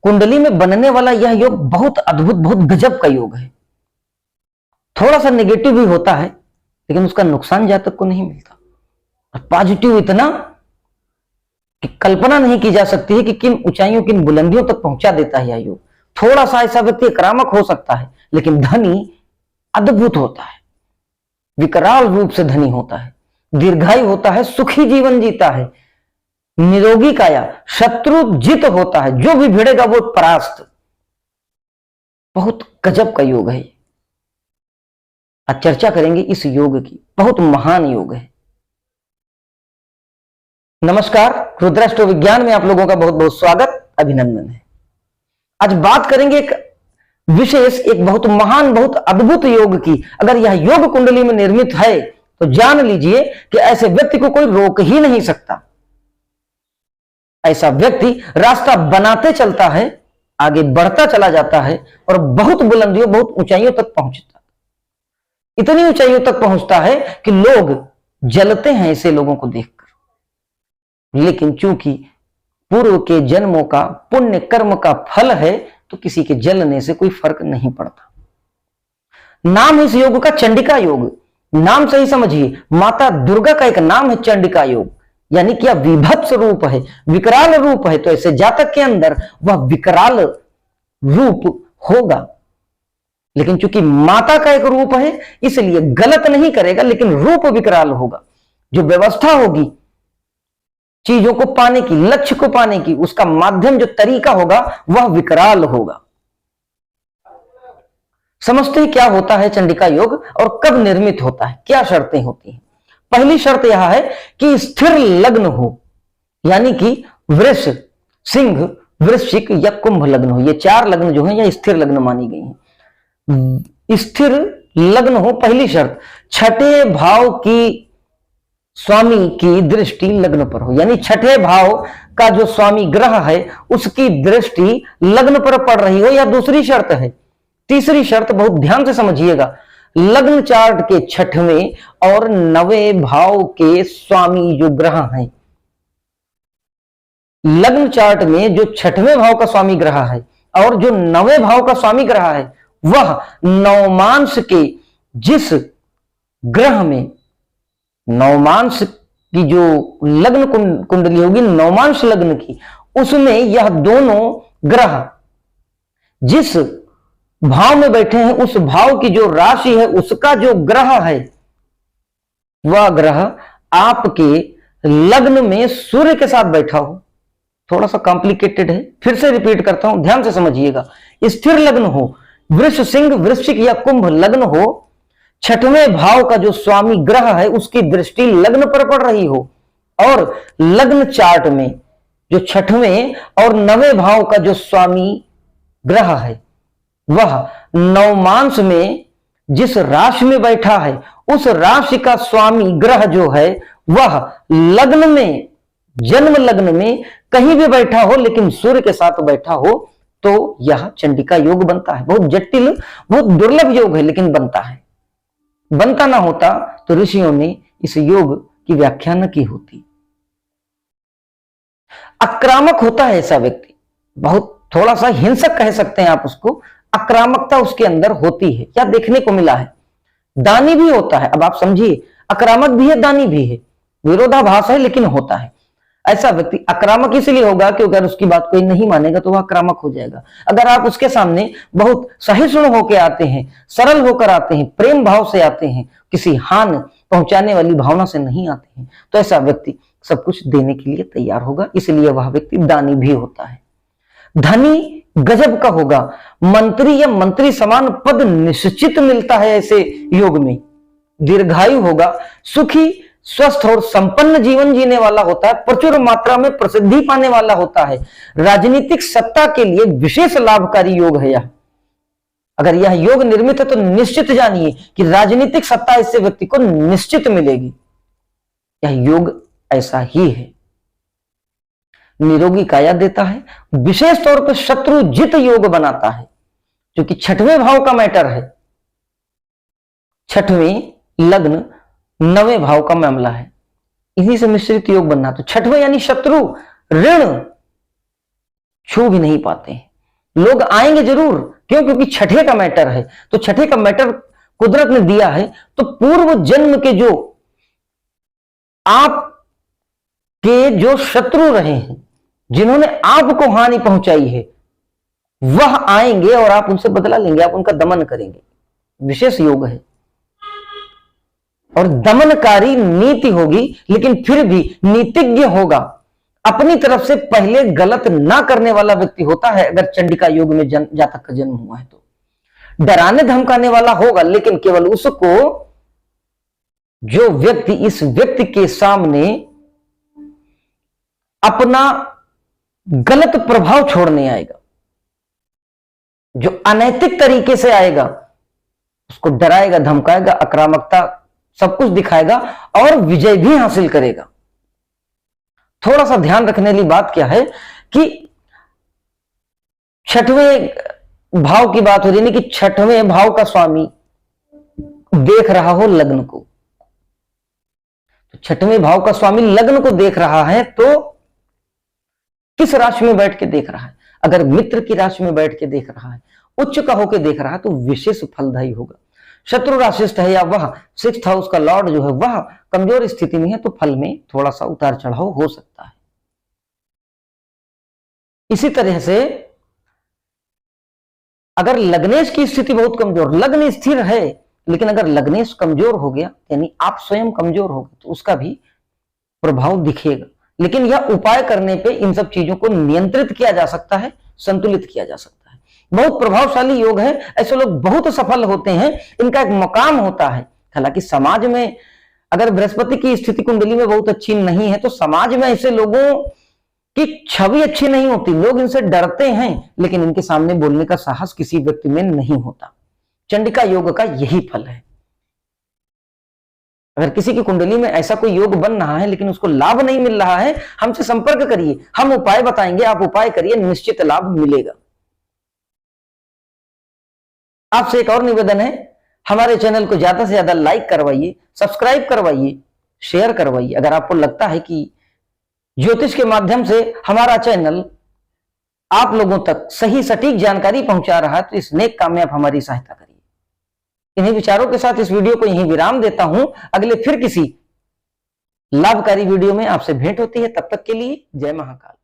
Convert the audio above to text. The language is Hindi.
कुंडली में बनने वाला यह योग बहुत अद्भुत, बहुत गजब का योग है। थोड़ा सा नेगेटिव भी होता है लेकिन उसका नुकसान जातक को नहीं मिलता, और पॉजिटिव इतना कि कल्पना नहीं की जा सकती है कि किन ऊंचाइयों, किन बुलंदियों तक पहुंचा देता है यह योग। थोड़ा सा ऐसा व्यक्ति आक्रामक हो सकता है लेकिन धनी अद्भुत होता है, विकराल रूप से धनी होता है, दीर्घायु होता है, सुखी जीवन जीता है, निरोगी काया, शत्रु जित होता है, जो भी भिड़ेगा वो परास्त। बहुत गजब का योग है। आज चर्चा करेंगे इस योग की, बहुत महान योग है। नमस्कार, रुद्राष्ट्र विज्ञान में आप लोगों का बहुत बहुत स्वागत, अभिनंदन है। आज बात करेंगे एक विशेष, एक बहुत महान, बहुत अद्भुत योग की। अगर यह योग कुंडली में निर्मित है तो जान लीजिए कि ऐसे व्यक्ति को कोई रोक ही नहीं सकता। ऐसा व्यक्ति रास्ता बनाते चलता है, आगे बढ़ता चला जाता है और बहुत बुलंदियों, बहुत ऊंचाइयों तक पहुंचता, इतनी ऊंचाइयों तक पहुंचता है कि लोग जलते हैं ऐसे लोगों को देखकर। लेकिन चूंकि पूर्व के जन्मों का पुण्य कर्म का फल है तो किसी के जलने से कोई फर्क नहीं पड़ता। नाम इस योग का चंडिका योग, नाम सही समझिए, माता दुर्गा का एक नाम है चंडिका योग, यानी कि विभत्स रूप है, विकराल रूप है। तो ऐसे जातक के अंदर वह विकराल रूप होगा, लेकिन चूंकि माता का एक रूप है इसलिए गलत नहीं करेगा, लेकिन रूप विकराल होगा। जो व्यवस्था होगी चीजों को पाने की, लक्ष्य को पाने की, उसका माध्यम, जो तरीका होगा वह विकराल होगा। समझते ही क्या होता है चंडिका योग और कब निर्मित होता है, क्या शर्तें होती हैं। पहली शर्त यह है कि स्थिर लग्न हो, यानी कि वृष, सिंह, वृश्चिक या कुंभ लग्न हो। ये चार लग्न जो है यह स्थिर लग्न मानी गई हैं। स्थिर लग्न हो, पहली शर्त। छठे भाव की स्वामी की दृष्टि लग्न पर हो, यानी छठे भाव का जो स्वामी ग्रह है उसकी दृष्टि लग्न पर पड़ रही हो, यह दूसरी शर्त है। तीसरी शर्त बहुत ध्यान से समझिएगा, लग्न चार्ट के छठवें और नवें भाव के स्वामी जो ग्रह हैं, लग्न चार्ट में जो छठवें भाव का स्वामी ग्रह है और जो नवें भाव का स्वामी ग्रह है, वह नवमांश के जिस ग्रह में, नवमांश की जो लग्न कुंडली होगी, नवमांश लग्न की, उसमें यह दोनों ग्रह जिस भाव में बैठे हैं, उस भाव की जो राशि है, उसका जो ग्रह है, वह ग्रह आपके लग्न में सूर्य के साथ बैठा हो। थोड़ा सा कॉम्प्लिकेटेड है, फिर से रिपीट करता हूं, ध्यान से समझिएगा। स्थिर लग्न हो, वृष, सिंह, वृश्चिक या कुंभ लग्न हो, छठवें भाव का जो स्वामी ग्रह है उसकी दृष्टि लग्न पर पड़ रही हो, और लग्न चार्ट में जो छठवें और नवें भाव का जो स्वामी ग्रह है वह नवमांश में जिस राशि में बैठा है, उस राशि का स्वामी ग्रह जो है वह लग्न में, जन्म लग्न में कहीं भी बैठा हो लेकिन सूर्य के साथ बैठा हो, तो यह चंडिका योग बनता है। बहुत जटिल, बहुत दुर्लभ योग है, लेकिन बनता है। बनता ना होता तो ऋषियों ने इस योग की व्याख्या न की होती। आक्रामक होता है ऐसा व्यक्ति, बहुत थोड़ा सा हिंसक कह सकते हैं आप उसको, आक्रामकता उसके अंदर होती है। क्या देखने को मिला है? दानी भी होता है। अब आप समझिए, आक्रामक भी है, दानी भी है, विरोधाभास है लेकिन होता है। ऐसा व्यक्ति आक्रामक इसलिए होगा कि अगर उसकी बात कोई नहीं मानेगा तो वह आक्रामक हो जाएगा। अगर आप उसके सामने बहुत सहिष्णु होकर आते हैं, सरल होकर आते हैं, प्रेम भाव से आते हैं, किसी हानि पहुंचाने वाली भावना से नहीं आते हैं, तो ऐसा व्यक्ति सब कुछ देने के लिए तैयार होगा, इसलिए वह व्यक्ति दानी भी होता है। धनी गजब का होगा, मंत्री या मंत्री समान पद निश्चित मिलता है ऐसे योग में। दीर्घायु होगा, सुखी, स्वस्थ और संपन्न जीवन जीने वाला होता है, प्रचुर मात्रा में प्रसिद्धि पाने वाला होता है। राजनीतिक सत्ता के लिए विशेष लाभकारी योग है यह। अगर यह योग निर्मित है तो निश्चित जानिए कि राजनीतिक सत्ता इससे व्यक्ति को निश्चित मिलेगी। यह योग ऐसा ही है। निरोगी काया देता है, विशेष तौर पर शत्रु जित योग बनाता है, क्योंकि छठवें भाव का मैटर है। छठवें लग्न नवें भाव का मामला है, इन्हीं से मिश्रित योग बनना। तो छठवें यानी शत्रु ऋण छू भी नहीं पाते हैं, लोग आएंगे जरूर, क्यों? क्योंकि छठे का मैटर है, तो छठे का मैटर कुदरत ने दिया है, तो पूर्व जन्म के जो आप के जो शत्रु रहे हैं, जिन्होंने आपको हानि पहुंचाई है, वह आएंगे और आप उनसे बदला लेंगे, आप उनका दमन करेंगे। विशेष योग है और दमनकारी नीति होगी, लेकिन फिर भी नीतिज्ञ होगा, अपनी तरफ से पहले गलत ना करने वाला व्यक्ति होता है। अगर चंडिका योग में जातक का जन्म हुआ है तो डराने धमकाने वाला होगा, लेकिन केवल उसको, जो व्यक्ति इस व्यक्ति के सामने अपना गलत प्रभाव छोड़ने आएगा, जो अनैतिक तरीके से आएगा, उसको डराएगा, धमकाएगा, आक्रामकता सब कुछ दिखाएगा और विजय भी हासिल करेगा। थोड़ा सा ध्यान रखने वाली बात क्या है कि छठवें भाव की बात हो रही है कि छठवें भाव का स्वामी देख रहा हो लग्न को, तो छठवें भाव का स्वामी लग्न को देख रहा है तो किस राशि में बैठ के देख रहा है? अगर मित्र की राशि में बैठ के देख रहा है, उच्च का होकर देख रहा है, तो विशेष फलदायी होगा। शत्रु राशिस्थ है या वह 6th हाउस का लॉर्ड जो है वह कमजोर स्थिति में है, तो फल में थोड़ा सा उतार चढ़ाव हो सकता है। इसी तरह से अगर लग्नेश की स्थिति बहुत कमजोर, लग्न स्थिर है लेकिन अगर लग्नेश कमजोर हो गया, यानी आप स्वयं कमजोर हो गए, तो उसका भी प्रभाव दिखेगा। लेकिन यह उपाय करने पे इन सब चीजों को नियंत्रित किया जा सकता है, संतुलित किया जा सकता है। बहुत प्रभावशाली योग है, ऐसे लोग बहुत सफल होते हैं, इनका एक मकाम होता है। हालांकि समाज में अगर बृहस्पति की स्थिति कुंडली में बहुत अच्छी नहीं है, तो समाज में ऐसे लोगों की छवि अच्छी नहीं होती, लोग इनसे डरते हैं, लेकिन इनके सामने बोलने का साहस किसी व्यक्ति में नहीं होता। चंडिका योग का यही फल है। अगर किसी की कुंडली में ऐसा कोई योग बन रहा है लेकिन उसको लाभ नहीं मिल रहा है, हमसे संपर्क करिए, हम उपाय बताएंगे, आप उपाय करिए, निश्चित लाभ मिलेगा। आपसे एक और निवेदन है, हमारे चैनल को ज्यादा से ज्यादा लाइक करवाइए, सब्सक्राइब करवाइए, शेयर करवाइए। अगर आपको लगता है कि ज्योतिष के माध्यम से हमारा चैनल आप लोगों तक सही सटीक जानकारी पहुंचा रहा है, तो इस नेक काम में आप हमारी सहायता करिए। इन्हीं विचारों के साथ इस वीडियो को यहीं विराम देता हूं। अगले फिर किसी लाभकारी वीडियो में आपसे भेंट होती है, तब तक के लिए जय महाकाल।